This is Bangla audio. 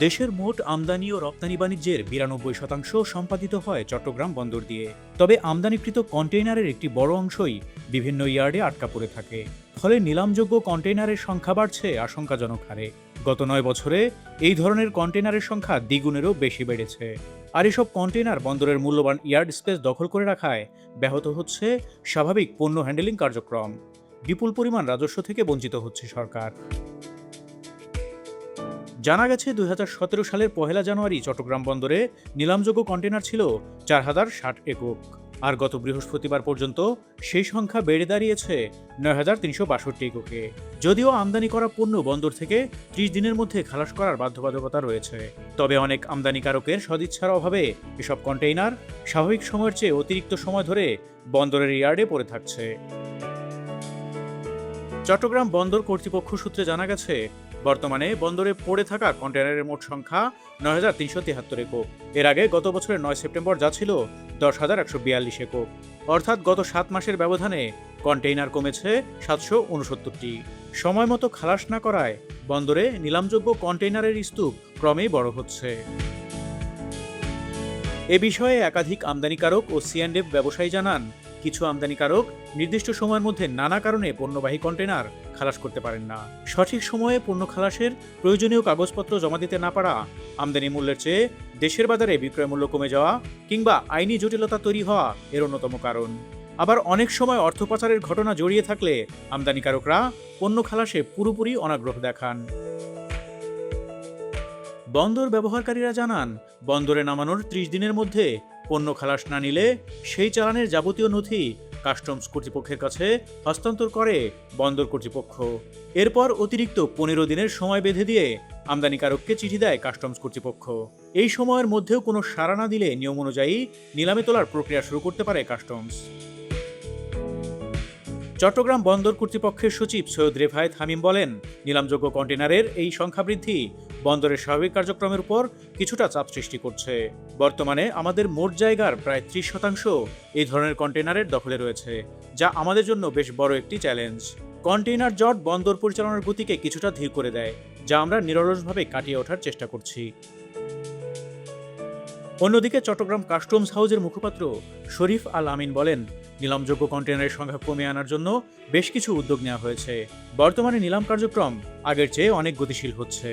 দেশের মোট আমদানি ও রপ্তানি বাণিজ্যের ৯২% সম্পাদিত হয় চট্টগ্রাম বন্দর দিয়ে। তবে আমদানিকৃত কন্টেইনারের একটি বড় অংশই বিভিন্ন ইয়ার্ডে আটকা পড়ে থাকে। ফলে নিলামযোগ্য কন্টেইনারের সংখ্যা বাড়ছে আশঙ্কাজনক হারে। গত ৯ বছরে এই ধরনের কন্টেইনারের সংখ্যা দ্বিগুণেরও বেশি বেড়েছে। আর এসব কন্টেইনার বন্দরের মূল্যবান ইয়ার্ড স্পেস দখল করে রাখায় ব্যাহত হচ্ছে স্বাভাবিক পণ্য হ্যান্ডেলিং কার্যক্রম। বিপুল পরিমাণ রাজস্ব থেকে বঞ্চিত হচ্ছে সরকার। জানা গেছে ২০১৭ সালের ১ জানুয়ারি চট্টগ্রাম বন্দরে নিলামযোগ্য কন্টেইনার ছিল ৪,০৬০ একক। আর গত বৃহস্পতিবার পর্যন্ত সেই সংখ্যা বেড়ে দাঁড়িয়েছে ৯,৩৬২ এককে। যদিও আমদানি করা পণ্য বন্দর থেকে ৩০ দিনের মধ্যে খালাস করার বাধ্যবাধকতা রয়েছে, তবে অনেক আমদানিকারকের সদিচ্ছার অভাবে এসব কন্টেইনার স্বাভাবিক সময়ের চেয়ে অতিরিক্ত সময় ধরে বন্দরের ইয়ার্ডে পড়ে থাকছে। চট্টগ্রাম বন্দর কর্তৃপক্ষ সূত্রে জানা গেছে, বর্তমানে বন্দরে পড়ে থাকা কন্টেইনারের মোট সংখ্যা ৯,৩৭৩ একক। এর আগে গত বছরের ৯ সেপ্টেম্বর যা ছিল ১০,১৪২ একক। অর্থাৎ গত ৭ মাসের ব্যবধানে কন্টেইনার কমেছে ৭৬৯টি। সময় মতো খালাস না করায় বন্দরে নিলামযোগ্য কন্টেইনারের স্তূপ ক্রমেই বড় হচ্ছে। এ বিষয়ে একাধিক আমদানিকারক ও সিঅ্যান্ডএফ ব্যবসায়ী জানান, কিছু আমদানিকারক নির্দিষ্ট সময়ের মধ্যে নানা কারণে পণ্যবাহী কন্টেইনার খালাস করতে পারেন না। সঠিক সময়ে পণ্য খালাসের প্রয়োজনীয় কাগজপত্র জমা দিতে না পারা, আমদানি মূল্যের চেয়ে দেশের বাজারে বিক্রয় মূল্য কমে যাওয়া কিংবা আইনি জটিলতা তৈরি হওয়া এর অন্যতম কারণ। আবার অনেক সময় অর্থ পাচারের ঘটনা জড়িয়ে থাকলে আমদানিকারকরা পণ্য খালাসে পুরোপুরি অনাগ্রহ দেখান। বন্দর ব্যবহারকারীরা জানান, বন্দরে নামানোর ৩০ দিনের মধ্যে পণ্য খালাস না নিলে সেই চালানের যাবতীয় নথি কাস্টমস কর্তৃপক্ষের কাছে হস্তান্তর করে বন্দর কর্তৃপক্ষ। এরপর অতিরিক্ত ১৫ দিনের সময় বেঁধে দিয়ে আমদানিকারককে চিঠি দেয় কাস্টমস কর্তৃপক্ষ। এই সময়ের মধ্যেও কোনো সাড়া না দিলে নিয়ম অনুযায়ী নিলামে তোলার প্রক্রিয়া শুরু করতে পারে কাস্টমস। চট্টগ্রাম বন্দর কর্তৃপক্ষের সচিব সৈয়দ রেফায়েত হামিম বলেন, নিলামযোগ্য কন্টেইনারের এই সংখ্যা বৃদ্ধি বন্দরের স্বাভাবিক কার্যক্রমের উপর কিছুটা চাপ সৃষ্টি করছে। বর্তমানে আমাদের মোট জায়গার প্রায় ৩০% এই ধরনের কন্টেইনারের দখলে রয়েছে, যা আমাদের জন্য বেশ বড় একটি চ্যালেঞ্জ। কন্টেইনার জট বন্দর পরিচালনার গতিকে কিছুটা ধীর করে দেয়, যা আমরা নিরলসভাবে কাটিয়ে ওঠার চেষ্টা করছি। অন্যদিকে চট্টগ্রাম কাস্টমস হাউজের মুখপাত্র শরীফ আল আমিন বলেন, নিলামযোগ্য কন্টেইনারের সংখ্যা কমিয়ে আনার জন্য বেশ কিছু উদ্যোগ নেওয়া হয়েছে। বর্তমানে নিলাম কার্যক্রম আগের চেয়ে অনেক গতিশীল হচ্ছে।